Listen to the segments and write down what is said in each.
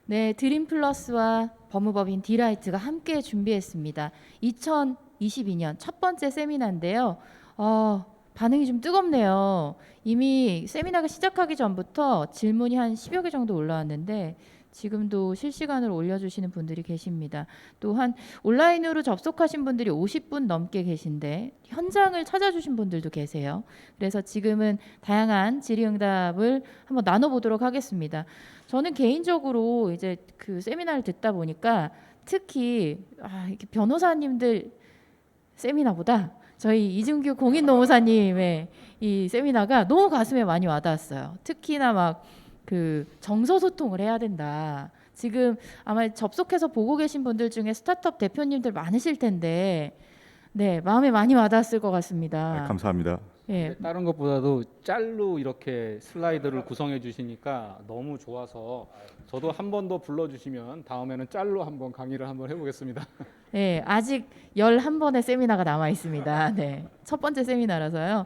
네, 드림 플러스와 법무법인 디라이트가 함께 준비했습니다. 2022년 첫 번째 세미나인데요. 반응이 좀 뜨겁네요. 이미 세미나가 시작하기 전부터 질문이 한 10여 개 정도 올라왔는데 지금도 실시간으로 올려주시는 분들이 계십니다. 또한 온라인으로 접속하신 분들이 50분 넘게 계신데 현장을 찾아주신 분들도 계세요. 그래서 지금은 다양한 질의응답을 한번 나눠보도록 하겠습니다. 저는 개인적으로 이제 그 세미나를 듣다 보니까 특히 이렇게 변호사님들 세미나보다 저희 이준규 공인노무사님의 이 세미나가 너무 가슴에 많이 와닿았어요. 특히나 막 그 정서 소통을 해야 된다. 지금 아마 접속해서 보고 계신 분들 중에 스타트업 대표님들 많으실 텐데, 네, 마음에 많이 와닿았을 것 같습니다. 감사합니다. 예, 다른 것보다도 짤로 이렇게 슬라이드를 구성해 주시니까 너무 좋아서 저도 한 번 더 불러주시면 다음에는 짤로 한번 강의를 한번 해보겠습니다. 네, 아직 11번의 세미나가 남아 있습니다. 네. 첫 번째 세미나라서요.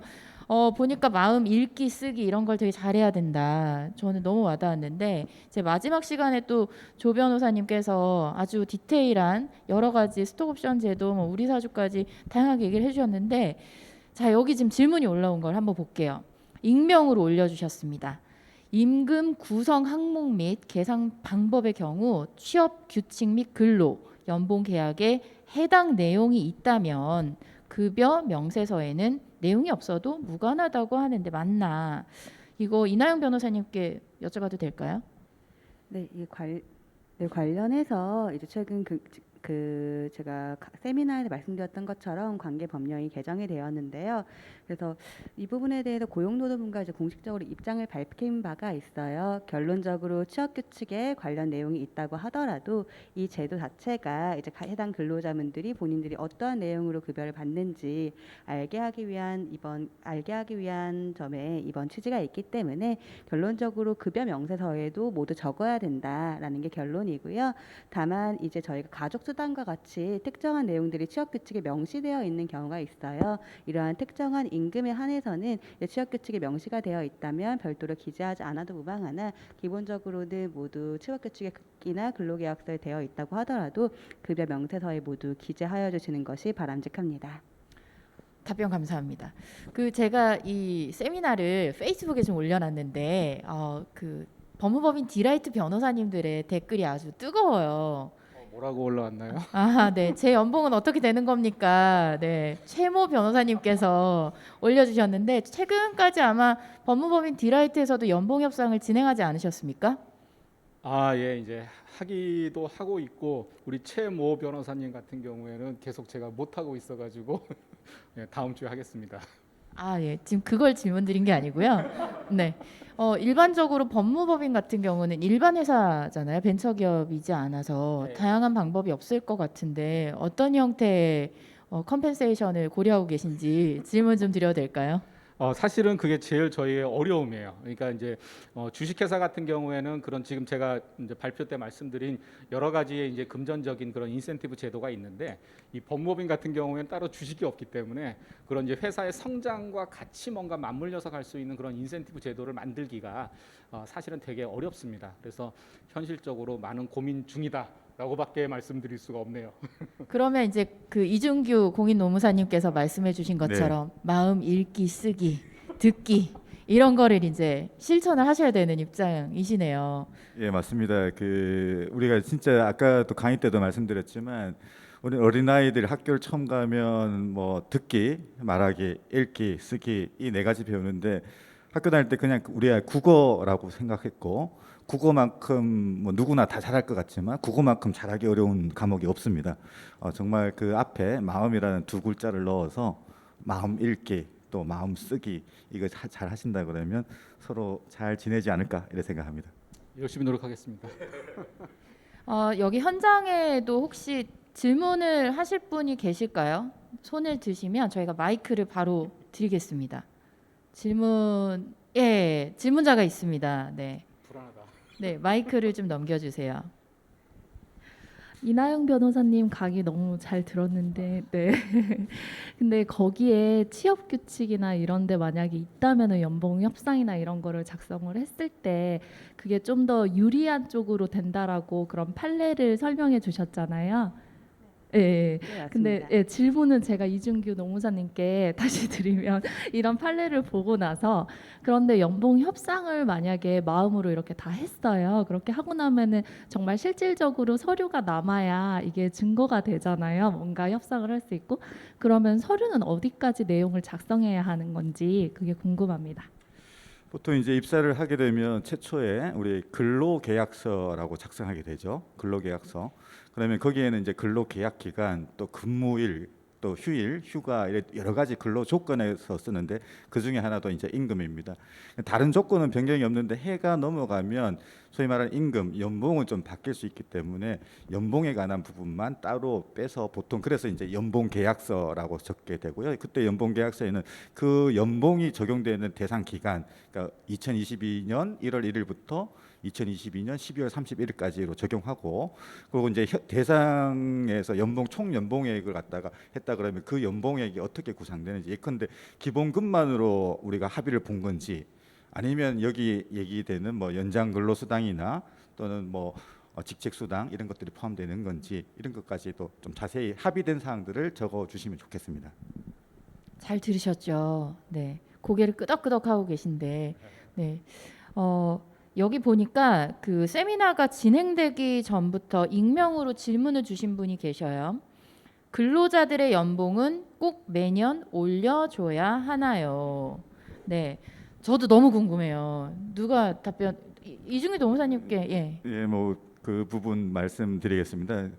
보니까 마음 읽기, 쓰기 이런 걸 되게 잘해야 된다. 저는 너무 와닿았는데 제 마지막 시간에 또 조 변호사님께서 아주 디테일한 여러 가지 스톡옵션 제도, 뭐 우리 사주까지 다양하게 얘기를 해주셨는데 자, 여기 지금 질문이 올라온 걸 한번 볼게요. 익명으로 올려주셨습니다. 임금 구성 항목 및 계산 방법의 경우 취업 규칙 및 근로 연봉 계약에 해당 내용이 있다면 급여 명세서에는 내용이 없어도 무관하다고 하는데 맞나? 이거 이나영 변호사님께 여쭤봐도 될까요? 네, 네, 관련해서 이제 최근 제가 세미나에서 말씀드렸던 것처럼 관계 법령이 개정이 되었는데요. 그래서 이 부분에 대해서 고용노동부가 이제 공식적으로 입장을 밝힌 바가 있어요. 결론적으로 취업 규칙에 관련 내용이 있다고 하더라도 이 제도 자체가 이제 해당 근로자분들이 본인들이 어떠한 내용으로 급여를 받는지 알게 하기 위한 점에 이번 취지가 있기 때문에 결론적으로 급여 명세서에도 모두 적어야 된다라는 게 결론이고요. 다만 이제 저희가 가족 수당과 같이 특정한 내용들이 취업 규칙에 명시되어 있는 경우가 있어요. 이러한 특정한 임금에 한해서는 취업 규칙에 명시가 되어 있다면 별도로 기재하지 않아도 무방하나 기본적으로는 모두 취업 규칙이나 근로계약서에 되어 있다고 하더라도 급여 명세서에 모두 기재하여 주시는 것이 바람직합니다. 답변 감사합니다. 그 제가 이 세미나를 페이스북에 좀 올려놨는데 그 법무법인 디라이트 변호사님들의 댓글이 아주 뜨거워요. 뭐라고 올라왔나요? 네. 제 연봉은 어떻게 되는 겁니까? 네. 최모 변호사님께서 올려주셨는데 최근까지 아마 법무법인 디라이트에서도 연봉 협상을 진행하지 않으셨습니까? 예, 이제 하기도 하고 있고 우리 최모 변호사님 같은 경우에는 계속 제가 못 하고 있어가지고 예, 다음 주에 하겠습니다. 예. 지금 그걸 질문 드린 게 아니고요. 네. 일반적으로 법무법인 같은 경우는 일반 회사잖아요. 벤처기업이지 않아서 네. 다양한 방법이 없을 것 같은데 어떤 형태의 컴펜세이션을 고려하고 계신지 질문 좀 드려도 될까요? 사실은 그게 제일 저희의 어려움이에요. 그러니까 이제 주식회사 같은 경우에는 그런 지금 제가 이제 발표 때 말씀드린 여러 가지의 이제 금전적인 그런 인센티브 제도가 있는데 이 법무법인 같은 경우에는 따로 주식이 없기 때문에 그런 이제 회사의 성장과 같이 뭔가 맞물려서 갈 수 있는 그런 인센티브 제도를 만들기가 사실은 되게 어렵습니다. 그래서 현실적으로 많은 고민 중이다. 라고밖에 말씀드릴 수가 없네요. 그러면 이제 그 이준규 공인노무사님께서 말씀해주신 것처럼 마음 읽기, 쓰기, 듣기 이런 거를 이제 실천을 하셔야 되는 입장이시네요. 예, 맞습니다. 우리가 진짜 아까도 강의 때도 말씀드렸지만 우리 어린아이들이 학교를 처음 가면 뭐 듣기, 말하기, 읽기, 쓰기 이 네 가지 배우는데 학교 다닐 때 그냥 우리가 국어라고 생각했고 국어만큼 뭐 누구나 다 잘할 것 같지만 국어만큼 잘하기 어려운 과목이 없습니다. 정말 그 앞에 마음이라는 두 글자를 넣어서 마음 읽기 또 마음 쓰기 이거 잘 하신다 그러면 서로 잘 지내지 않을까 이렇게 생각합니다. 열심히 노력하겠습니다. 여기 현장에도 혹시 질문을 하실 분이 계실까요? 손을 드시면 저희가 마이크를 바로 드리겠습니다. 질문자가 있습니다. 네. 불안하다. 네, 마이크를 좀 넘겨주세요. 이나영 변호사님 강의 너무 잘 들었는데, 네. 근데 거기에 취업 규칙이나 이런 데 만약에 있다면은 연봉 협상이나 이런 거를 작성을 했을 때 그게 좀 더 유리한 쪽으로 된다라고 그런 판례를 설명해 주셨잖아요. 예. 예. 네, 근데 맞습니다. 예, 질문은 제가 이준규 노무사님께 다시 드리면 이런 판례를 보고 나서 그런데 연봉 협상을 만약에 마음으로 이렇게 다 했어요. 그렇게 하고 나면은 정말 실질적으로 서류가 남아야 이게 증거가 되잖아요. 뭔가 협상을 할 수 있고 그러면 서류는 어디까지 내용을 작성해야 하는 건지 그게 궁금합니다. 보통 이제 입사를 하게 되면 최초에 우리 근로계약서라고 작성하게 되죠. 근로계약서. 그러면 거기에는 이제 근로계약 기간, 또 근무일, 또 휴일, 휴가 이런 여러 가지 근로 조건에서 쓰는데 그 중에 하나도 이제 임금입니다. 다른 조건은 변경이 없는데 해가 넘어가면 소위 말하는 임금, 연봉은 좀 바뀔 수 있기 때문에 연봉에 관한 부분만 따로 빼서 보통 그래서 이제 연봉계약서라고 적게 되고요. 그때 연봉계약서에는 그 연봉이 적용되는 대상 기간, 그러니까 2022년 1월 1일부터 2022년 12월 31일까지로 적용하고 그리고 이제 대상에서 연봉 총 연봉액을 갖다가 했다 그러면 그 연봉액이 어떻게 구상되는지 예컨대 기본급만으로 우리가 합의를 본 건지 아니면 여기 얘기되는 뭐 연장 근로수당이나 또는 뭐 직책수당 이런 것들이 포함되는 건지 이런 것까지도 좀 자세히 합의된 사항들을 적어 주시면 좋겠습니다. 잘 들으셨죠? 네. 고개를 끄덕끄덕 하고 계신데, 네. 여기 보니까 그 세미나가 진행되기 전부터 익명으로 질문을 주신 분이 계셔요. 근로자들의 연봉은 꼭 매년 올려줘야 하나요? 네. 저도 너무 궁금해요. 누가 답변, 이중희 노무사님께, 예. 예, 뭐 그 부분 말씀드리겠습니다.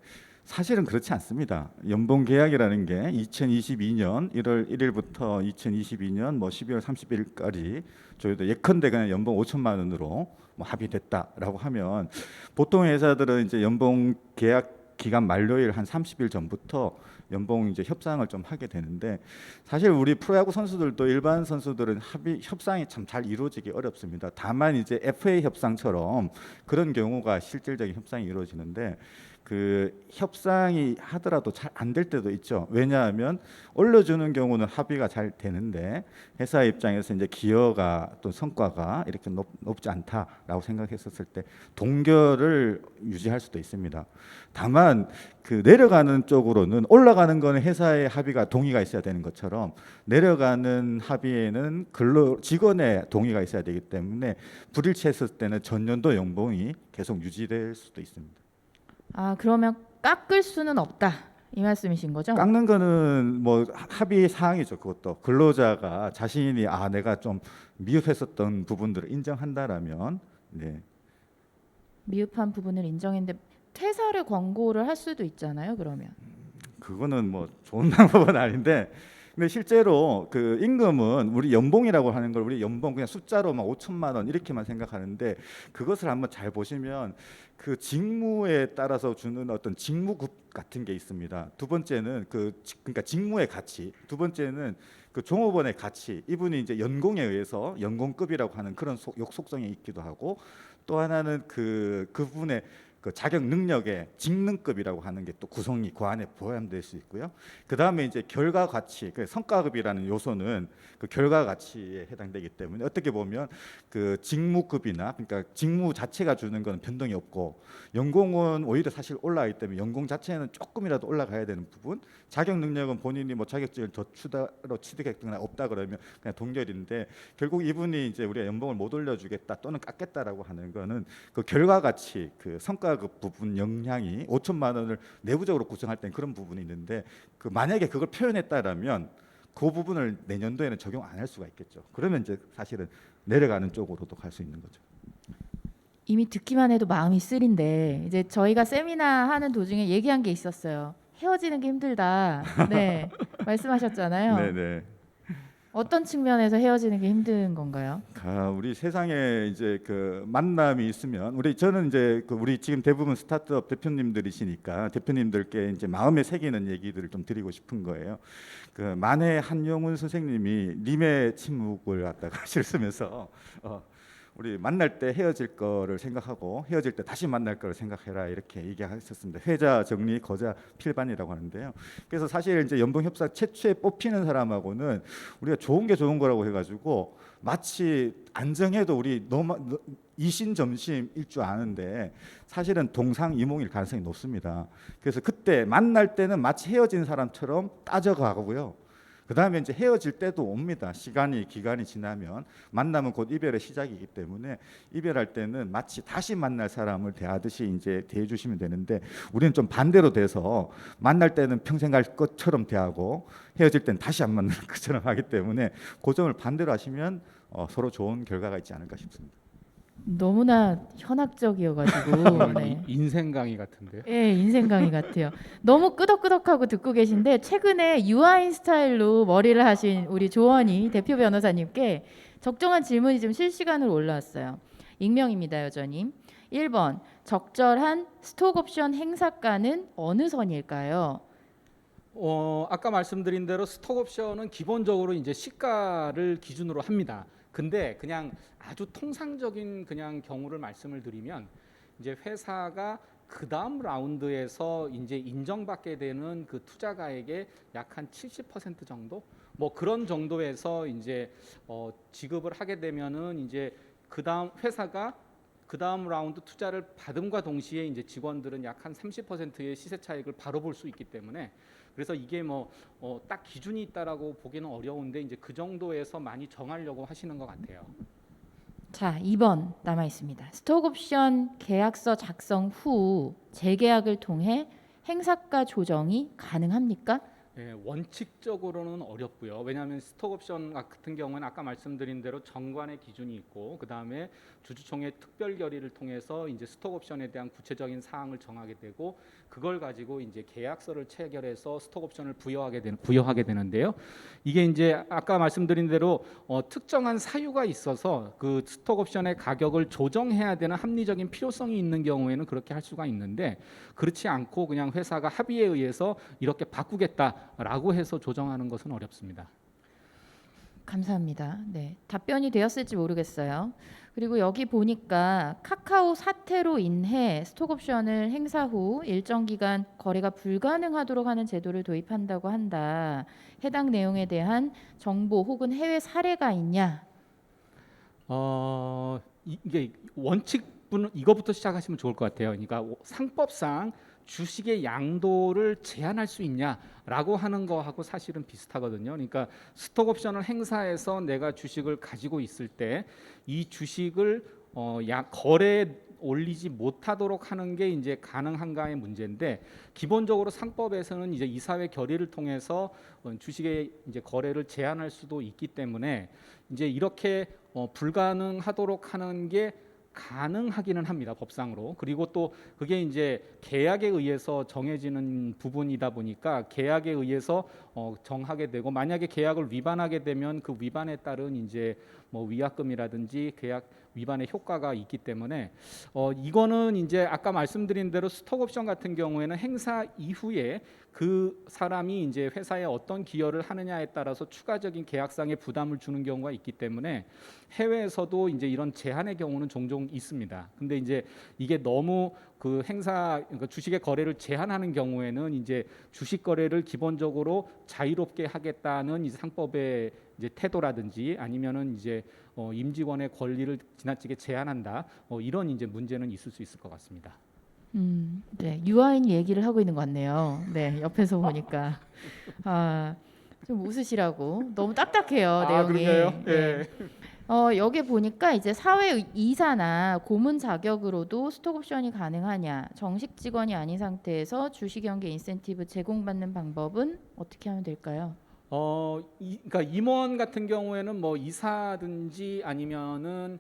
사실은 그렇지 않습니다. 연봉 계약이라는 게 2022년 1월 1일부터 2022년 뭐 12월 31일까지 저희도 예컨대 그냥 연봉 5천만 원으로 뭐 합의됐다라고 하면 보통 회사들은 이제 연봉 계약 기간 만료일 한 30일 전부터 연봉 이제 협상을 좀 하게 되는데 사실 우리 프로야구 선수들도 일반 선수들은 협상이 참 잘 이루어지기 어렵습니다. 다만 이제 FA 협상처럼 그런 경우가 실질적인 협상이 이루어지는데 그 협상이 하더라도 잘 안 될 때도 있죠. 왜냐하면 올려주는 경우는 합의가 잘 되는데 회사 입장에서 이제 기여가 또 성과가 이렇게 높지 않다라고 생각했었을 때 동결을 유지할 수도 있습니다. 다만 그 내려가는 쪽으로는 올라가는 거는 회사의 합의가 동의가 있어야 되는 것처럼 내려가는 합의에는 근로 직원의 동의가 있어야 되기 때문에 불일치했을 때는 전년도 연봉이 계속 유지될 수도 있습니다. 아, 그러면 깎을 수는 없다. 이 말씀이신 거죠? 깎는 거는 뭐 합의 사항이죠. 그것도 근로자가 자신이 내가 좀 미흡했었던 부분들을 인정한다라면 네. 미흡한 부분을 인정했는데 퇴사를 권고를 할 수도 있잖아요. 그러면. 그거는 뭐 좋은 방법은 아닌데 근데 실제로 그 임금은 우리 연봉이라고 하는 걸 우리 연봉 그냥 숫자로 막 5천만 원 이렇게만 생각하는데 그것을 한번 잘 보시면 그 직무에 따라서 주는 어떤 직무급 같은 게 있습니다. 두 번째는 그러니까 직무의 가치, 두 번째는 그 종업원의 가치. 이분이 이제 연공에 의해서 연공급이라고 하는 그런 역속성이 있기도 하고 또 하나는 그분의 그 자격 능력의 직능급이라고 하는 게 또 구성이 그 안에 포함될 수 있고요. 그 다음에 이제 결과 가치, 그 성과급이라는 요소는 그 결과 가치에 해당되기 때문에 어떻게 보면 그 직무급이나 그러니까 직무 자체가 주는 건 변동이 없고 연공은 오히려 사실 올라가기 때문에 연공 자체는 조금이라도 올라가야 되는 부분, 자격 능력은 본인이 뭐 자격증을 더 추가로 취득했거나 없다 그러면 그냥 동결인데 결국 이분이 이제 우리가 연봉을 못 올려주겠다 또는 깎겠다라고 하는 거는 그 결과 가치, 그 성과 그 부분 영향이 5천만 원을 내부적으로 구성할 때는 그런 부분이 있는데 그 만약에 그걸 표현했다라면 그 부분을 내년도에는 적용 안 할 수가 있겠죠. 그러면 이제 사실은 내려가는 쪽으로도 갈 수 있는 거죠. 이미 듣기만 해도 마음이 쓰린데 이제 저희가 세미나 하는 도중에 얘기한 게 있었어요. 헤어지는 게 힘들다. 네. 말씀하셨잖아요. 네네. 어떤 측면에서 헤어지는 게 힘든 건가요? 우리 세상에 이제 그 만남이 있으면 저는 이제 그 우리 지금 대부분 스타트업 대표님들이시니까 대표님들께 이제 마음에 새기는 얘기들을 좀 드리고 싶은 거예요. 그 만해 한용운 선생님이 님의 침묵을 갖다가 실으면서 우리 만날 때 헤어질 거를 생각하고 헤어질 때 다시 만날 거를 생각해라 이렇게 얘기했었습니다. 회자 정리 거자 필반이라고 하는데요. 그래서 사실 이제 연봉 협상 최초에 뽑히는 사람하고는 우리가 좋은 게 좋은 거라고 해가지고 마치 안정해도 우리 너무 이신 점심일 줄 아는데 사실은 동상이몽일 가능성이 높습니다. 그래서 그때 만날 때는 마치 헤어진 사람처럼 따져가고요. 그 다음에 이제 헤어질 때도 옵니다. 기간이 지나면 만나면 곧 이별의 시작이기 때문에 이별할 때는 마치 다시 만날 사람을 대하듯이 이제 대해 주시면 되는데 우리는 좀 반대로 돼서 만날 때는 평생 갈 것처럼 대하고 헤어질 때는 다시 안 만날 것처럼 하기 때문에 그 점을 반대로 하시면 서로 좋은 결과가 있지 않을까 싶습니다. 너무나 현학적이어가지고 네. 인생 강의 같은데요. 예, 인생 강의 같아요. 너무 끄덕끄덕하고 듣고 계신데 최근에 유아인 스타일로 머리를 하신 우리 조원희 대표 변호사님께 적정한 질문이 지금 실시간으로 올라왔어요. 익명입니다, 여전히. 1번 적절한 스톡옵션 행사가는 어느 선일까요? 아까 말씀드린 대로 스톡옵션은 기본적으로 이제 시가를 기준으로 합니다. 근데 그냥 아주 통상적인 그냥 경우를 말씀을 드리면 이제 회사가 그 다음 라운드에서 이제 인정받게 되는 그 투자가에게 약 한 70% 정도 뭐 그런 정도에서 이제 지급을 하게 되면은 이제 그 다음 회사가 그 다음 라운드 투자를 받음과 동시에 이제 직원들은 약 한 30%의 시세 차익을 바로 볼 수 있기 때문에 그래서 이게 뭐 딱 기준이 있다라고 보기는 어려운데 이제 그 정도에서 많이 정하려고 하시는 것 같아요. 자, 2번 남아 있습니다. 스톡옵션 계약서 작성 후 재계약을 통해 행사가 조정이 가능합니까? 예, 원칙적으로는 어렵고요. 왜냐하면 스톡옵션 같은 경우는 아까 말씀드린 대로 정관의 기준이 있고 그 다음에 주주총회 특별 결의를 통해서 이제 스톡옵션에 대한 구체적인 사항을 정하게 되고 그걸 가지고 이제 계약서를 체결해서 스톡옵션을 부여하게 되는데요. 이게 이제 아까 말씀드린 대로 특정한 사유가 있어서 그 스톡옵션의 가격을 조정해야 되는 합리적인 필요성이 있는 경우에는 그렇게 할 수가 있는데 그렇지 않고 그냥 회사가 합의에 의해서 이렇게 바꾸겠다라고 해서 조정하는 것은 어렵습니다. 감사합니다. 네, 답변이 되었을지 모르겠어요. 그리고 여기 보니까 카카오 사태로 인해 스톡옵션을 행사 후 일정 기간 거래가 불가능하도록 하는 제도를 도입한다고 한다. 해당 내용에 대한 정보 혹은 해외 사례가 있냐? 이게 원칙부는 이거부터 시작하시면 좋을 것 같아요. 그러니까 상법상 주식의 양도를 제한할 수 있냐라고 하는 거하고 사실은 비슷하거든요. 그러니까 스톡옵션을 행사해서 내가 주식을 가지고 있을 때 이 주식을 거래에 올리지 못하도록 하는 게 이제 가능한가의 문제인데 기본적으로 상법에서는 이제 이사회 결의를 통해서 주식의 이제 거래를 제한할 수도 있기 때문에 이제 이렇게 불가능하도록 하는 게 가능하기는 합니다, 법상으로. 그리고 또 그게 이제 계약에 의해서 정해지는 부분이다 보니까 계약에 의해서 정하게 되고 만약에 계약을 위반하게 되면 그 위반에 따른 이제 뭐 위약금이라든지 계약 위반의 효과가 있기 때문에 이거는 이제 아까 말씀드린 대로 스톡옵션 같은 경우에는 행사 이후에 그 사람이 이제 회사에 어떤 기여를 하느냐에 따라서 추가적인 계약상의 부담을 주는 경우가 있기 때문에 해외에서도 이제 이런 제한의 경우는 종종 있습니다. 근데 이제 이게 너무 그 그러니까 주식의 거래를 제한하는 경우에는 이제 주식 거래를 기본적으로 자유롭게 하겠다는 이제 상법의 이제 태도라든지 아니면은 이제 임직원의 권리를 지나치게 제한한다. 이런 이제 문제는 있을 수 있을 것 같습니다. 네, 유아인 얘기를 하고 있는 것 같네요. 네, 옆에서 보니까 좀 웃으시라고 너무 딱딱해요 내용이. 그런가요? 네. 여기 보니까 이제 사회 이사나 고문 자격으로도 스톡옵션이 가능하냐, 정식 직원이 아닌 상태에서 주식연계 인센티브 제공받는 방법은 어떻게 하면 될까요? 그러니까 임원 같은 경우에는 뭐 이사든지 아니면은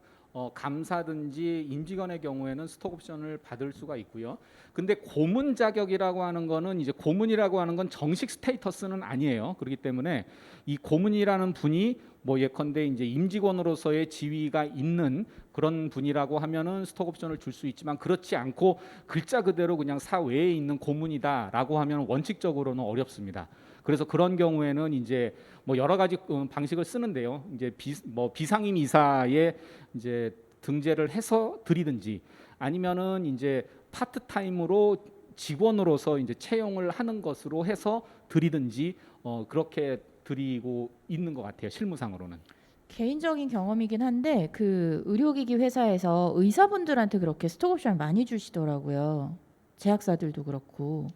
감사든지 임직원의 경우에는 스톡옵션을 받을 수가 있고요. 근데 고문 자격이라고 하는 거는 이제 고문이라고 하는 건 정식 스테이터스는 아니에요. 그렇기 때문에 이 고문이라는 분이 뭐 예컨대 이제 임직원으로서의 지위가 있는 그런 분이라고 하면은 스톡옵션을 줄 수 있지만 그렇지 않고 글자 그대로 그냥 사외에 있는 고문이다라고 하면 원칙적으로는 어렵습니다. 그래서 그런 경우에는 이제 뭐 여러 가지 방식을 쓰는데요. 이제 비상임 이사의 이제 등재를 해서 드리든지 아니면은 이제 파트타임으로 직원으로서 이제 채용을 하는 것으로 해서 드리든지 그렇게 드리고 있는 것 같아요. 실무상으로는. 개인적인 경험이긴 한데 그 의료기기 회사에서 의사분들한테 그렇게 스톡옵션 많이 주시더라고요. 제약사들도 그렇고.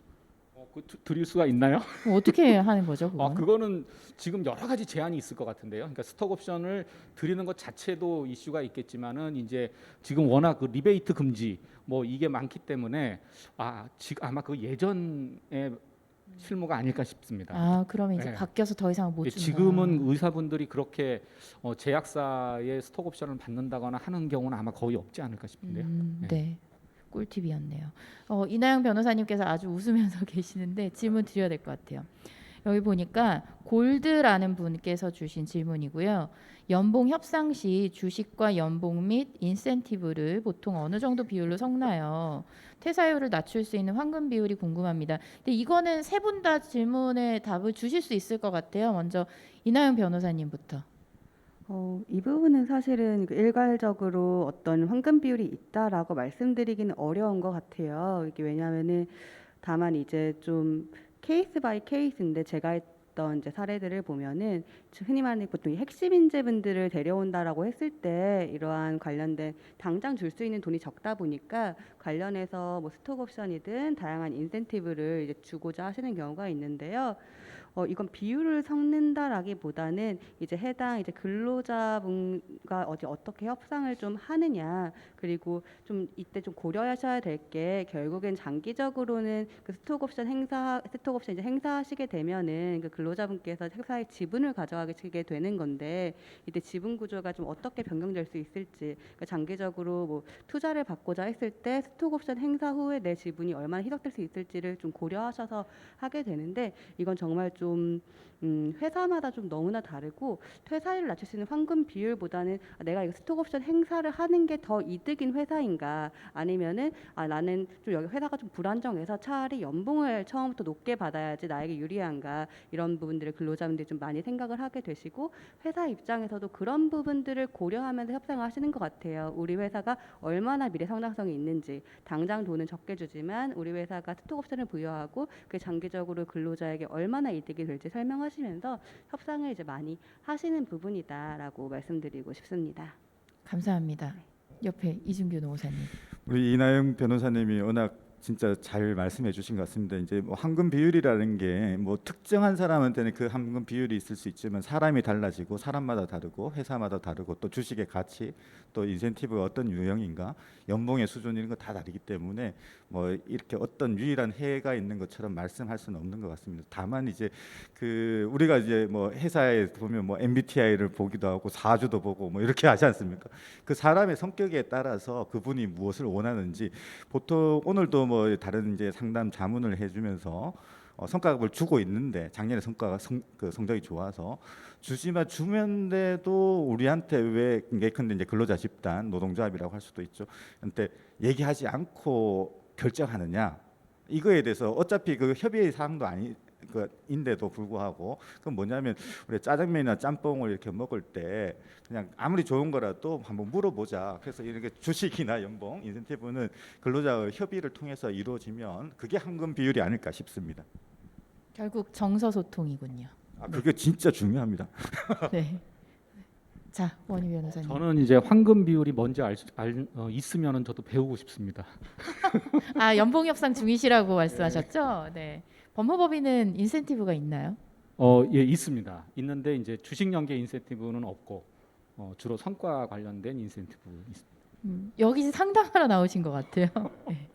드릴 수가 있나요? 어떻게 하는 거죠, 그건? 그거는 지금 여러 가지 제한이 있을 것 같은데요. 그러니까 스톡 옵션을 드리는 것 자체도 이슈가 있겠지만은 이제 지금 워낙 그 리베이트 금지 뭐 이게 많기 때문에 지금 아마 그 예전의 실무가 아닐까 싶습니다. 그러면 이제 네. 바뀌어서 더 이상 못 준다. 지금은 의사분들이 그렇게 제약사의 스톡 옵션을 받는다거나 하는 경우는 아마 거의 없지 않을까 싶은데요. 네. 꿀팁이었네요. 이나영 변호사님께서 아주 웃으면서 계시는데 질문 드려야 될 것 같아요. 여기 보니까 골드라는 분께서 주신 질문이고요. 연봉 협상 시 주식과 연봉 및 인센티브를 보통 어느 정도 비율로 섞나요? 퇴사율을 낮출 수 있는 황금 비율이 궁금합니다. 근데 이거는 세 분 다 질문에 답을 주실 수 있을 것 같아요. 먼저 이나영 변호사님부터. 이 부분은 사실은 그 일괄적으로 어떤 황금 비율이 있다라고 말씀드리기는 어려운 것 같아요. 이게 왜냐하면은 다만 이제 좀 케이스 바이 케이스인데 제가 했던 이제 사례들을 보면은 흔히 말하는 보통 이 핵심 인재분들을 데려온다라고 했을 때 이러한 관련된 당장 줄 수 있는 돈이 적다 보니까 관련해서 뭐 스톡 옵션이든 다양한 인센티브를 이제 주고자 하시는 경우가 있는데요. 이건 비율을 섞는다라기보다는 이제 해당 이제 근로자분과 어떻게 협상을 좀 하느냐, 그리고 좀 이때 좀 고려하셔야 될 게 결국엔 장기적으로는 그 스톡 옵션 이제 행사하시게 되면은 그 근로자분께서 회사의 지분을 가져가게 되는 건데 이때 지분 구조가 좀 어떻게 변경될 수 있을지, 그러니까 장기적으로 뭐 투자를 받고자 했을 때 스톡 옵션 행사 후에 내 지분이 얼마나 희석될 수 있을지를 좀 고려하셔서 하게 되는데 이건 정말 좀 회사마다 좀 너무나 다르고 퇴사율을 낮출 수 있는 황금 비율보다는 내가 이거 스톡 옵션 행사를 하는 게 더 이득인 회사인가, 아니면은 나는 좀 여기 회사가 좀 불안정해서 차라리 연봉을 처음부터 높게 받아야지 나에게 유리한가, 이런 부분들을 근로자분들이 좀 많이 생각을 하게 되시고 회사 입장에서도 그런 부분들을 고려하면서 협상을 하시는 것 같아요. 우리 회사가 얼마나 미래 성장성이 있는지, 당장 돈은 적게 주지만 우리 회사가 스톡 옵션을 부여하고 그게 장기적으로 근로자에게 얼마나 이득이 될지 설명하시면서 협상을 이제 많이 하시는 부분이다라고 말씀드리고 싶습니다. 감사합니다. 옆에 이준규 노무사님. 우리 이나영 변호사님이 워낙 진짜 잘 말씀해 주신 것 같습니다. 이제 뭐 황금 비율이라는 게 뭐 특정한 사람한테는 그 황금 비율이 있을 수 있지만 사람이 달라지고 사람마다 다르고 회사마다 다르고 또 주식의 가치, 또 인센티브가 어떤 유형인가, 연봉의 수준 이런 거 다 다르기 때문에 뭐 이렇게 어떤 유일한 해가 있는 것처럼 말씀할 수는 없는 것 같습니다. 다만 이제 그 우리가 이제 뭐 회사에 보면 뭐 MBTI를 보기도 하고 사주도 보고 뭐 이렇게 하지 않습니까? 그 사람의 성격에 따라서 그분이 무엇을 원하는지, 보통 오늘도 뭐 다른 이제 상담 자문을 해주면서 성과급을 주고 있는데 작년에 성과가 성적이 좋아서 주면서도 우리한테 왜 예컨대 이제 근로자 집단 노동조합이라고 할 수도 있죠. 근데 얘기하지 않고 결정하느냐, 이거에 대해서 어차피 그 협의의 사항도 인데도 불구하고 그건 뭐냐면 우리 짜장면이나 짬뽕을 이렇게 먹을 때 그냥 아무리 좋은 거라도 한번 물어보자. 그래서 이렇게 주식이나 연봉, 인센티브는 근로자의 협의를 통해서 이루어지면 그게 황금 비율이 아닐까 싶습니다. 결국 정서소통이군요. 그게 진짜 중요합니다. 네. 자, 원희 변호사님. 저는 이제 황금 비율이 뭔지 있으면은 저도 배우고 싶습니다. 연봉 협상 중이시라고 말씀하셨죠? 네. 법무법인은 인센티브가 있나요? 예, 있습니다. 있는데 이제 주식 연계 인센티브는 없고 주로 성과 관련된 인센티브 있습니다. 여기 상담하러 나오신 것 같아요. 네.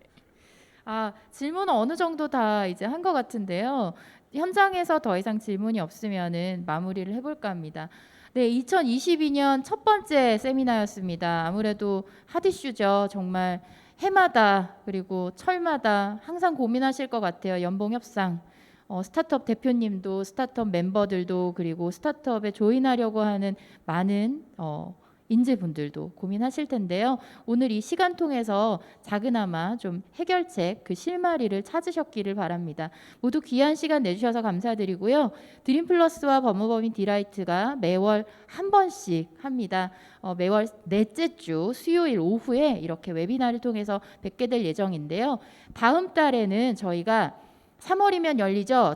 질문은 어느 정도 다 이제 한 것 같은데요. 현장에서 더 이상 질문이 없으면은 마무리를 해볼까 합니다. 네, 2022년 첫 번째 세미나였습니다. 아무래도 핫이슈죠. 정말 해마다 그리고 철마다 항상 고민하실 것 같아요. 연봉 협상. 스타트업 대표님도 스타트업 멤버들도 그리고 스타트업에 조인하려고 하는 많은 인재분들도 고민하실 텐데요. 오늘 이 시간 통해서 작은아마 좀 해결책 그 실마리를 찾으셨기를 바랍니다. 모두 귀한 시간 내주셔서 감사드리고요. 드림플러스와 법무법인 디라이트가 매월 한 번씩 합니다. 매월 넷째 주 수요일 오후에 이렇게 웨비나를 통해서 뵙게 될 예정인데요. 다음 달에는 저희가 3월이면 열리죠.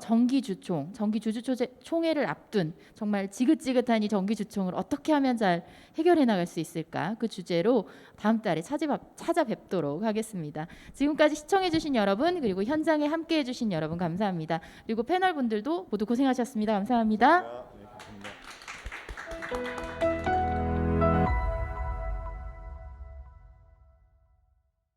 정기주주총회를 앞둔 정말 지긋지긋한 이 정기주총을 어떻게 하면 잘 해결해 나갈 수 있을까? 그 주제로 다음 달에 찾아뵙도록 하겠습니다. 지금까지 시청해 주신 여러분 그리고 현장에 함께해 주신 여러분 감사합니다. 그리고 패널 분들도 모두 고생하셨습니다. 감사합니다. 네, 감사합니다.